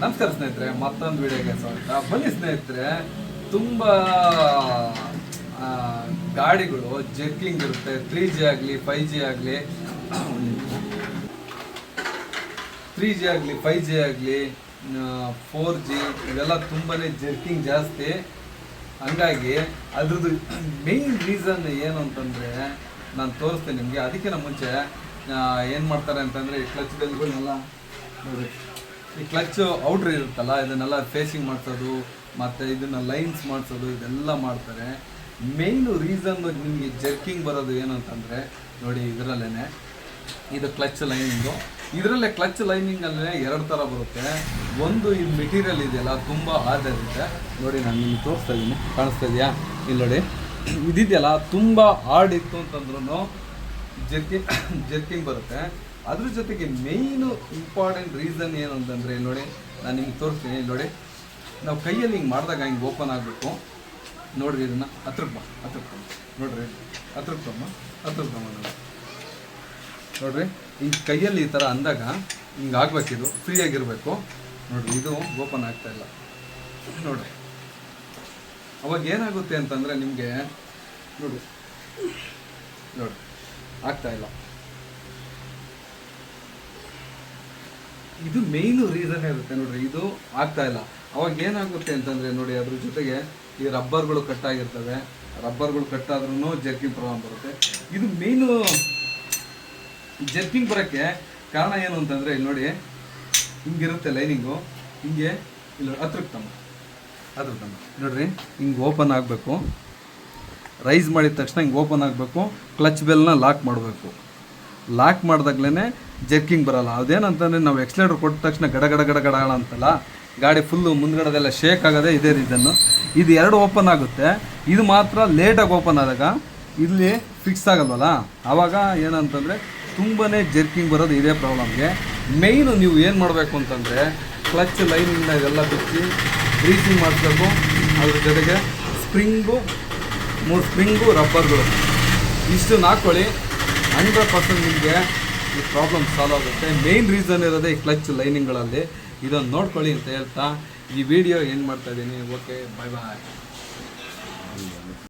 ನಮಸ್ಕಾರ ಸ್ನೇಹಿತರೆ, ಮತ್ತೊಂದು ವಿಡಿಯೋಗೆ ಸ್ವಾಗತ. ಬನ್ನಿ ಸ್ನೇಹಿತರೆ, ತುಂಬ ಗಾಡಿಗಳು ಜರ್ಕಿಂಗ್ ಇರುತ್ತೆ. 3G ಆಗಲಿ 5G ಆಗಲಿ 3G ಆಗಲಿ 5G ಆಗಲಿ 4G ಇವೆಲ್ಲ ತುಂಬಾ ಜರ್ಕಿಂಗ್ ಜಾಸ್ತಿ. ಹಂಗಾಗಿ ಅದ್ರದ್ದು ಮೇನ್ ರೀಸನ್ ಏನು ಅಂತಂದರೆ ನಾನು ತೋರಿಸ್ತೀನಿ ನಿಮಗೆ. ಅದಕ್ಕಿಂತ ಮುಂಚೆ ಏನು ಮಾಡ್ತಾರೆ ಅಂತಂದರೆ ಈ ಕ್ಲಚ್ ಬೆಲ್ಗಳನ್ನೆಲ್ಲ ನೋಡಿ, ಈ ಕ್ಲಚ್ ಔಟ್ರ್ ಇರುತ್ತಲ್ಲ ಇದನ್ನೆಲ್ಲ ಫೇಸಿಂಗ್ ಮಾಡಿಸೋದು ಮತ್ತು ಇದನ್ನು ಲೈನ್ಸ್ ಮಾಡಿಸೋದು ಇದೆಲ್ಲ ಮಾಡ್ತಾರೆ. ಮೇಯ್ನು ರೀಸನ್ನು ನಿಮಗೆ ಜರ್ಕಿಂಗ್ ಬರೋದು ಏನು ಅಂತಂದರೆ ನೋಡಿ, ಇದರಲ್ಲೇ ಇದು ಕ್ಲಚ್ ಲೈನಿಂಗು. ಇದರಲ್ಲೇ ಕ್ಲಚ್ ಲೈನಿಂಗಲ್ಲೇ ಎರಡು ಥರ ಬರುತ್ತೆ. ಒಂದು ಈ ಮೆಟೀರಿಯಲ್ ಇದೆಯಲ್ಲ ತುಂಬ ಹಾರ್ಡ್ ಇರುತ್ತೆ ನೋಡಿ. ನಾನು ನಿಮಗೆ ತೋರಿಸ್ತಾ ಇದ್ದೀನಿ, ಕಾಣಿಸ್ತಾ ಇದೆಯಾ? ಇಲ್ಲಿ ನೋಡಿ, ಇದಿದೆಯಲ್ಲ ತುಂಬ ಹಾರ್ಡ್ ಇತ್ತು ಅಂತಂದ್ರೂ ಜರ್ಕಿಂಗ್ ಬರುತ್ತೆ. ಅದ್ರ ಜೊತೆಗೆ ಮೇಯ್ನು ಇಂಪಾರ್ಟೆಂಟ್ ರೀಸನ್ ಏನು ಅಂತಂದರೆ ನೋಡಿ, ನಾನು ನಿಮ್ಗೆ ತೋರಿಸ್ತೀನಿ. ಇಲ್ಲಿ ನೋಡಿ, ನಾವು ಕೈಯಲ್ಲಿ ಹಿಂಗೆ ಮಾಡಿದಾಗ ಹಿಂಗೆ ಓಪನ್ ಆಗಬೇಕು ನೋಡ್ರಿ. ಇದನ್ನು ಹತ್ರಕ್ಕೆ ನೋಡ್ರಿ, ಹತ್ರಕ್ಕೆ ನೋಡ್ರಿ. ಹಿಂಗೆ ಕೈಯಲ್ಲಿ ಈ ಥರ ಅಂದಾಗ ಹಿಂಗೆ ಆಗಬೇಕಿದು, ಫ್ರೀಯಾಗಿರಬೇಕು ನೋಡ್ರಿ. ಇದು ಓಪನ್ ಆಗ್ತಾಯಿಲ್ಲ ನೋಡ್ರಿ. ಅವಾಗ ಏನಾಗುತ್ತೆ ಅಂತಂದರೆ ನಿಮಗೆ ನೋಡಿ ಆಗ್ತಾಯಿಲ್ಲ. ಇದು ಮೇಯ್ನು ರೀಸನ್ ಇರುತ್ತೆ ನೋಡ್ರಿ, ಇದು ಆಗ್ತಾಯಿಲ್ಲ. ಅವಾಗ ಏನಾಗುತ್ತೆ ಅಂತಂದರೆ ನೋಡಿ, ಅದ್ರ ಜೊತೆಗೆ ಈ ರಬ್ಬರ್ಗಳು ಕಟ್ಟಾಗಿರ್ತವೆ. ರಬ್ಬರ್ಗಳು ಕಟ್ಟಾದ್ರೂ ಜರ್ಕಿಂಗ್ ಪ್ರಾಬ್ಲಮ್ ಬರುತ್ತೆ. ಇದು ಮೇಯ್ನು ಜರ್ಕಿಂಗ್ ಬರೋಕ್ಕೆ ಕಾರಣ ಏನು ಅಂತಂದರೆ ಇಲ್ಲಿ ನೋಡಿ, ಹಿಂಗಿರುತ್ತೆ ಲೈನಿಂಗು. ಹಿಂಗೆ ಇಲ್ಲಿ ಹತ್ರಕ್ಕೆ ತಮ್ಮ ನೋಡ್ರಿ, ಹಿಂಗೆ ಓಪನ್ ಆಗಬೇಕು. ರೈಸ್ ಮಾಡಿದ ತಕ್ಷಣ ಹಿಂಗೆ ಓಪನ್ ಆಗಬೇಕು. ಕ್ಲಚ್ ಬೆಲ್ನ ಲಾಕ್ ಮಾಡಬೇಕು. ಲಾಕ್ ಮಾಡಿದಾಗ್ಲೇ ಜರ್ಕಿಂಗ್ ಬರೋಲ್ಲ. ಅದೇನಂತಂದರೆ ನಾವು ಎಕ್ಸ್ಲೇಟರ್ ಕೊಟ್ಟ ತಕ್ಷಣ ಗಡ ಅಂತಲ್ಲ, ಗಾಡಿ ಫುಲ್ಲು ಮುಂದ್ಗಡೆದೆಲ್ಲ ಶೇಕ್ ಆಗೋದೇ ಇದೇ ರೀಸನ್ನು. ಇದು ಎರಡು ಓಪನ್ ಆಗುತ್ತೆ, ಇದು ಮಾತ್ರ ಲೇಟಾಗಿ ಓಪನ್ ಆದಾಗ ಇಲ್ಲಿ ಫಿಕ್ಸ್ ಆಗಲ್ವಲ್ಲ, ಆವಾಗ ಏನಂತಂದರೆ ತುಂಬಾ ಜರ್ಕಿಂಗ್ ಬರೋದು ಇದೇ ಪ್ರಾಬ್ಲಮ್ಗೆ. ಮೇಯ್ನು ನೀವು ಏನು ಮಾಡಬೇಕು ಅಂತಂದರೆ ಕ್ಲಚ್ ಲೈನಿಂದ ಇದೆಲ್ಲ ಬಿಚ್ಚಿ ಗ್ರೀಸಿಂಗ್ ಮಾಡಿಸ್ಬೇಕು. ಅದ್ರ ಜೊತೆಗೆ ಸ್ಪ್ರಿಂಗು ರಬ್ಬರ್ಗಳು ಇಷ್ಟು ಹಾಕ್ಕೊಳ್ಳಿ. 100% ನಿಮಗೆ ಈ ಪ್ರಾಬ್ಲಮ್ ಸಾಲ್ವ್ ಆಗುತ್ತೆ. ಮೇಯ್ನ್ ರೀಸನ್ ಇರೋದೇ ಈ ಕ್ಲಚ್ ಲೈನಿಂಗ್ಗಳಲ್ಲಿ. ಇದನ್ನು ನೋಡ್ಕೊಳ್ಳಿ ಅಂತ ಹೇಳ್ತಾ ಈ ವಿಡಿಯೋ ಏನು ಮಾಡ್ತಾಯಿದ್ದೀನಿ. ಓಕೆ, ಬಾಯ್.